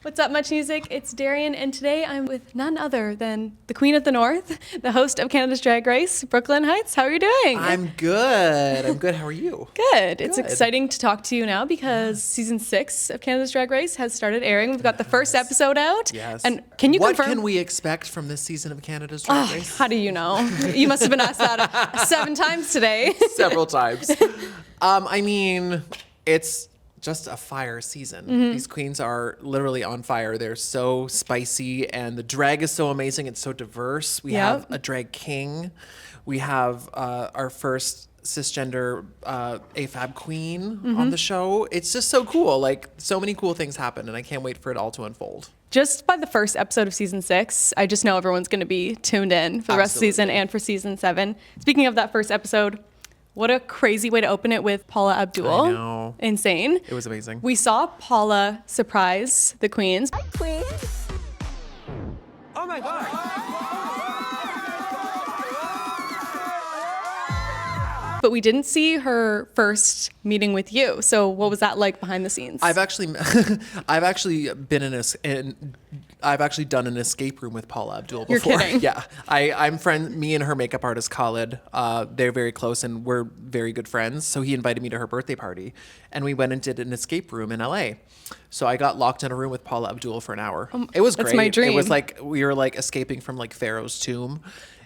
What's up, MuchMusic? It's Darian, and today I'm with none other than the Queen of the North, the host of Canada's Drag Race, Brooke Lynn Hytes. How are you doing? I'm good. How are you? Good. It's exciting to talk to you now because season 6 of Canada's Drag Race has started airing. We've got the first episode out. Yes. And can you confirm? What can we expect from this season of Canada's Drag Race? How do you know? You must have been asked that 7 times today. Several times. I mean, it's just a fire season. These queens are literally on fire. They're so spicy, and the drag is so amazing. It's so diverse. We have a drag king. We have our first cisgender AFAB queen on the show. It's just so cool. Like, so many cool things happen, and I can't wait for it all to unfold. Just by the first episode of season 6, I just know everyone's going to be tuned in for the rest of the season and for season 7. Speaking of that first episode, what a crazy way to open it with Paula Abdul. I know. Insane. It was amazing. We saw Paula surprise the queens. Hi, queens. Oh my God. But we didn't see her first meeting with you. So what was that like behind the scenes? I've actually done an escape room with Paula Abdul before. You're kidding. Yeah. Me and her makeup artist Khalid, they're very close and we're very good friends. So he invited me to her birthday party and we went and did an escape room in LA. So I got locked in a room with Paula Abdul for an hour. It was great. That's my dream. It was like, we were like escaping from like Pharaoh's tomb.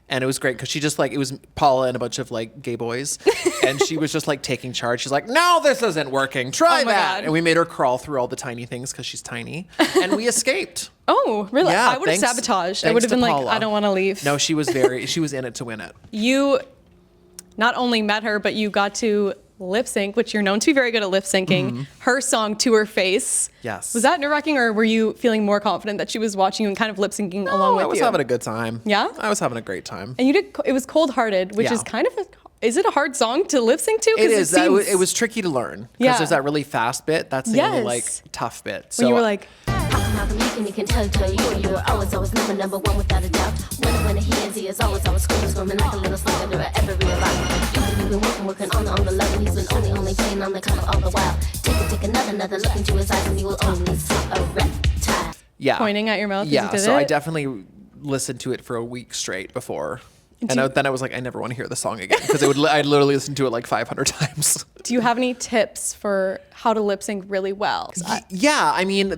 And it was great because she just like, it was Paula and a bunch of like gay boys. And she was just like taking charge. She's like, no, this isn't working. Try that. God. And we made her crawl through all the tiny things because she's tiny. And we escaped. Oh, really? Yeah, I would have sabotaged. I would have thanks been to like, Paula. I don't want to leave. No, she was in it to win it. You not only met her, but you got to lip sync, which you're known to be very good at lip syncing, her song To Her Face. Yes. Was that nerve-wracking, or were you feeling more confident that she was watching you and kind of lip syncing along with you? I was having a good time. Yeah? I was having a great time. And you did, it was Cold Hearted, which Yeah. is kind of is it a hard song to lip sync to? It is. Seems, It was tricky to learn. Because Yeah. there's that really fast bit. That's the only like Yes. tough bit. So when you were like, You can tell you were always number one without a doubt. When he is always screaming like a little slug under every rock. You've been working on the love, and he's been only playing on the cover all the while. Take another look into his eyes, and you will only see a reptile. yeah. pointing at your mouth as Yeah. you did So it? I definitely listened to it for a week straight before. And then I was like, I never want to hear the song again because I'd literally listen to it like 500 times. Do you have any tips for how to lip sync really well? Yeah, I mean,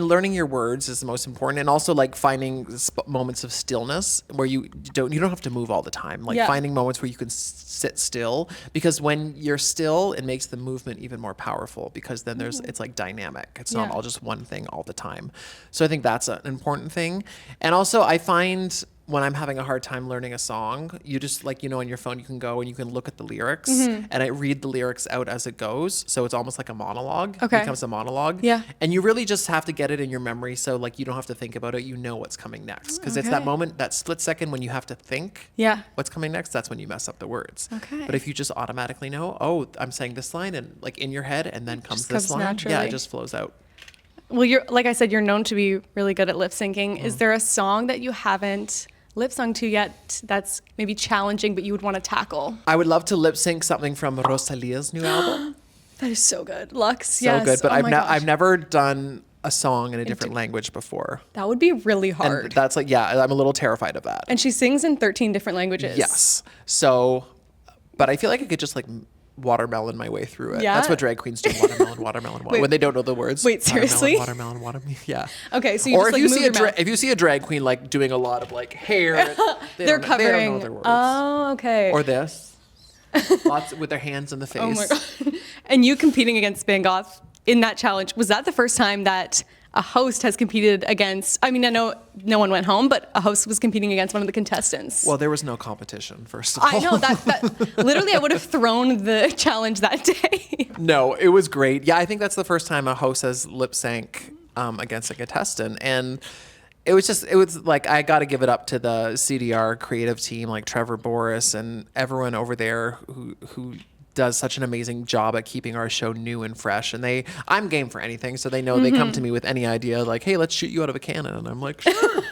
learning your words is the most important, and also like finding moments of stillness where you don't have to move all the time. Like finding moments where you can sit still, because when you're still, it makes the movement even more powerful because then it's like dynamic. It's not all just one thing all the time. So I think that's an important thing, and also I find, when I'm having a hard time learning a song, you just like, on your phone, you can go and you can look at the lyrics and I read the lyrics out as it goes. So it's almost like a monologue. Okay. It becomes a monologue. Yeah. And you really just have to get it in your memory. So like, you don't have to think about it. You know what's coming next. Because it's that moment, that split second when you have to think what's coming next. That's when you mess up the words. Okay. But if you just automatically know, oh, I'm saying this line, and like in your head, and then comes this line. naturally. Yeah, it just flows out. Well, like I said, you're known to be really good at lip syncing. Is there a song that you haven't lip sung to yet that's maybe challenging but you would want to tackle? I would love to lip sync something from Rosalia's new album. That is so good. Lux, So yes. good, but Oh my gosh. I've never done a song in a different language before. That would be really hard. And that's like, I'm a little terrified of that. And she sings in 13 different languages. Yes. So, but I feel like I could just like watermelon my way through it. Yeah? That's what drag queens do. Watermelon, Wait. when they don't know the words. Wait, seriously? Watermelon. Yeah. Okay, so you or just if like move your mouth. if you see a drag queen like doing a lot of like hair, They're they covering. don't know their words. Oh, okay. Or this. Lots with their hands in the face. Oh my god. And you competing against Bangoth in that challenge, was that the first time that a host has competed against, I mean, I know no one went home, but a host was competing against one of the contestants? Well, there was no competition, first of all. I know that literally I would have thrown the challenge that day. No, it was great. Yeah, I think that's the first time a host has lip sync against a contestant. And it was like, I got to give it up to the CDR creative team, like Trevor Boris and everyone over there who does such an amazing job at keeping our show new and fresh. And I'm game for anything. So they know they come to me with any idea like, hey, let's shoot you out of a cannon. And I'm like, sure.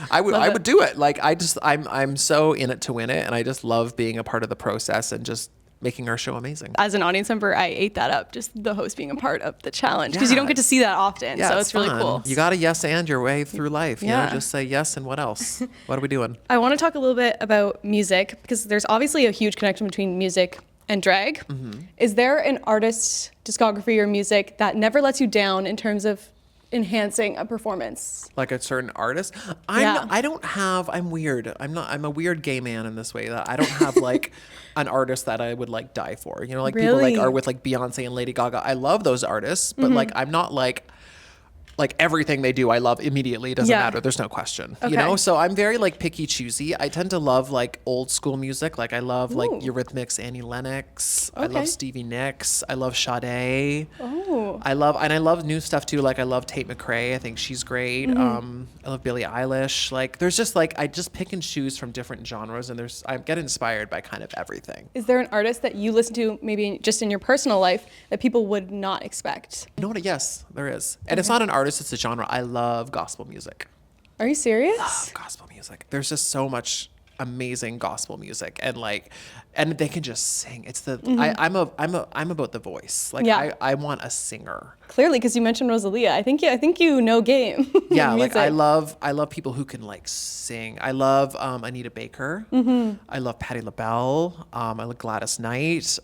I would do it. Like, I'm so in it to win it. And I just love being a part of the process and just making our show amazing. As an audience member, I ate that up, just the host being a part of the challenge, because you don't get to see that often. Yeah, so it's really fun. cool. You got to yes and your way through life. You Yeah. know, just say yes and what else? What are we doing? I want to talk a little bit about music, because there's obviously a huge connection between music and drag. Mm-hmm. Is there an artist's discography or music that never lets you down in terms of enhancing a performance? Like a certain artist? I'm weird. I'm a weird gay man in this way that I don't have like an artist that I would like die for. You know, like people Really? like are with like Beyonce and Lady Gaga. I love those artists, but like I'm not like everything they do I love immediately. It doesn't Yeah. matter. There's no question. Okay. You know? So I'm very like picky choosy. I tend to love like old school music. Like I love like Ooh. Eurythmics, Annie Lennox. I Okay. love Stevie Nicks. I love Sade. Oh. I love new stuff too. Like I love Tate McRae. I think she's great. Mm-hmm. I love Billie Eilish. Like there's just like I just pick and choose from different genres, and I get inspired by kind of everything. Is there an artist that you listen to maybe just in your personal life that people would not expect? You know what? Yes, there is. And it's not an artist, it's a genre. I love gospel music. Are you serious? Love gospel music. There's just so much amazing gospel music, and they can just sing. It's the I'm about the voice. Like Yeah. I want a singer. Clearly, because you mentioned Rosalia. I think you know game. Yeah, like music. I love people who can like sing. I love Anita Baker. I love Patti LaBelle. I love Gladys Knight.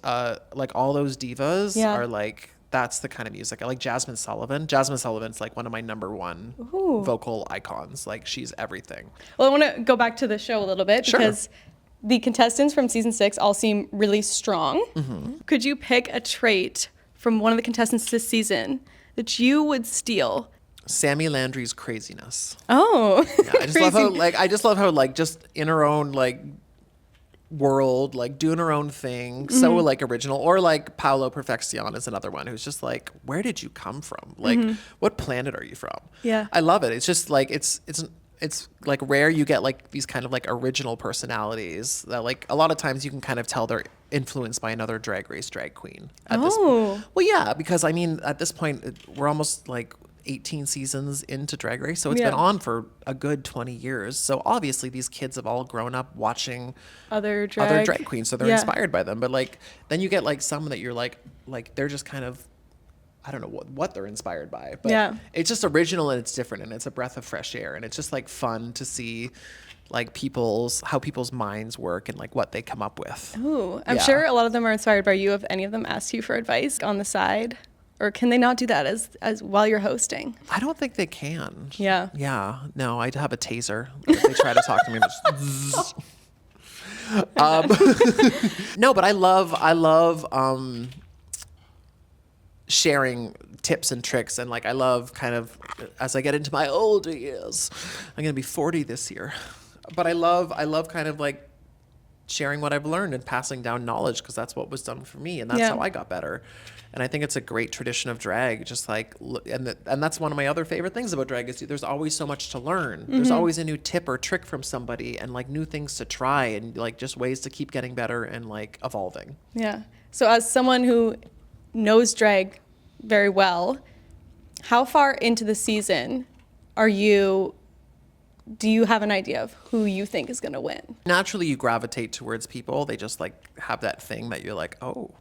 Like all those divas Yeah. are like, that's the kind of music. I like Jasmine Sullivan. Jasmine Sullivan's like one of my number one vocal icons. Like she's everything. Well, I want to go back to the show a little bit Sure. because the contestants from season 6 all seem really strong. Could you pick a trait from one of the contestants this season that you would steal? Sammy Landry's craziness. Oh, Yeah, I just love how just in her own like world, like doing her own thing, so like original. Or like Paolo Perfeccion is another one who's just like, where did you come from? Like, what planet are you from? Yeah. I love it. It's just like it's like rare you get like these kind of like original personalities that like a lot of times you can kind of tell they're influenced by another drag queen at this point. Well, yeah, because I mean at this point we're almost like 18 seasons into Drag Race, so it's Yeah. been on for a good 20 years. So obviously these kids have all grown up watching other drag queens, so they're Yeah. inspired by them. But like then you get like some that you're like they're just kind of, I don't know what they're inspired by, but Yeah. it's just original and it's different and it's a breath of fresh air and it's just like fun to see like how people's minds work and like what they come up with. Ooh, I'm Yeah. sure a lot of them are inspired by you. Have any of them asked you for advice on the side? Or can they not do that as while you're hosting? I don't think they can. Yeah. Yeah. No, I'd have a taser if they try to talk to me. Just no, but I love sharing tips and tricks, and like I love kind of as I get into my older years. I'm gonna be 40 this year, but I love kind of like sharing what I've learned and passing down knowledge because that's what was done for me, and that's Yeah. how I got better. And I think it's a great tradition of drag. Just like, and that's one of my other favorite things about drag is there's always so much to learn. There's always a new tip or trick from somebody, and like new things to try, and like just ways to keep getting better and like evolving. Yeah. So as someone who knows drag very well, how far into the season do you have an idea of who you think is going to win? Naturally, you gravitate towards people. They just like have that thing that you're like, oh,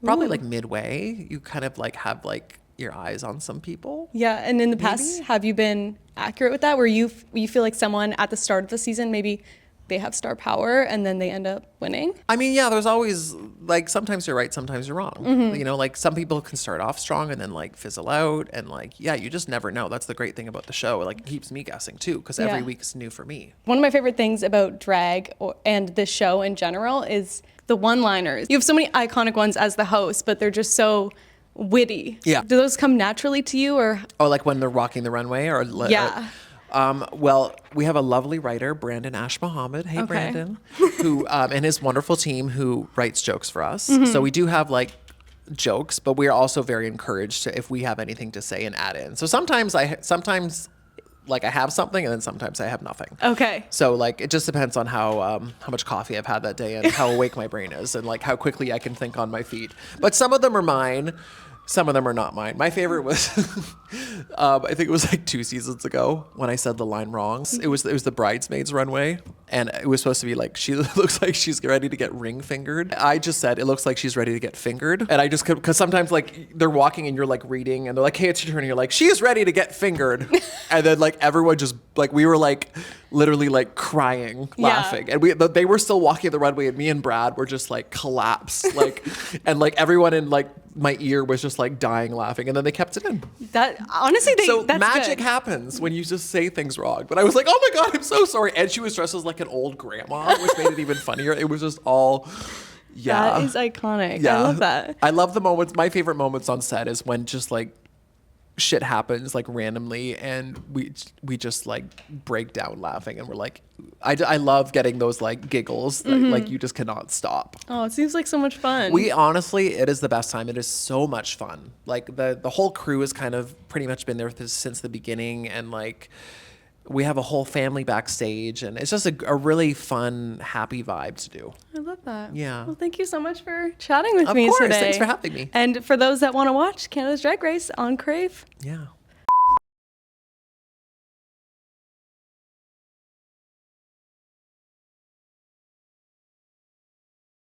probably like midway, you kind of like have like your eyes on some people. Yeah, and in the past, have you been accurate with that? Where you feel like someone at the start of the season, maybe they have star power and then they end up winning? I mean, yeah, there's always like sometimes you're right, sometimes you're wrong. You know, like some people can start off strong and then like fizzle out, and like yeah, you just never know. That's the great thing about the show. Like it keeps me guessing too, because every Yeah. week is new for me. One of my favorite things about drag and this show in general is the one-liners. You have so many iconic ones as the host, but they're just so witty. Yeah. Do those come naturally to you, or? Oh, like when they're rocking the runway, or Yeah. Well, we have a lovely writer, Brandon Ash Mohammed. Hey, Okay. Brandon, who and his wonderful team who writes jokes for us. Mm-hmm. So we do have like jokes, but we are also very encouraged to, if we have anything to say, and add in. So sometimes like I have something, and then sometimes I have nothing. Okay. So like it just depends on how much coffee I've had that day and how awake my brain is, and like how quickly I can think on my feet. But some of them are mine. Some of them are not mine. My favorite was, I think it was like 2 seasons ago when I said the line wrong. It was the Bridesmaids runway. And it was supposed to be like, she looks like she's ready to get ring fingered. I just said, it looks like she's ready to get fingered. And I just could, because sometimes like they're walking and you're like reading and they're like, hey, it's your turn. And you're like, she's ready to get fingered. And then like everyone just like, we were like literally like crying, laughing. And they were still walking the runway and me and Brad were just like collapsed. Like, and like everyone in like my ear was just like dying laughing. And then they kept it in. That honestly, that's magic good. happens when you just say things wrong. But I was like, oh my God, I'm so sorry. And she was dressed as like an old grandma, which made it even funnier. It was just all, That is iconic. I love that. I love the moments. My favorite moments on set is when just like shit happens like randomly and we just like break down laughing and we're like, I love getting those like giggles that, like you just cannot stop. Oh, it seems like so much fun. We honestly, it is the best time. It is so much fun. Like the whole crew has kind of pretty much been there since the beginning, and like we have a whole family backstage, and it's just a really fun, happy vibe to do. I love that. Yeah. Well, thank you so much for chatting with me Of course. today. Thanks for having me. And for those that want to watch Canada's Drag Race on Crave. Yeah.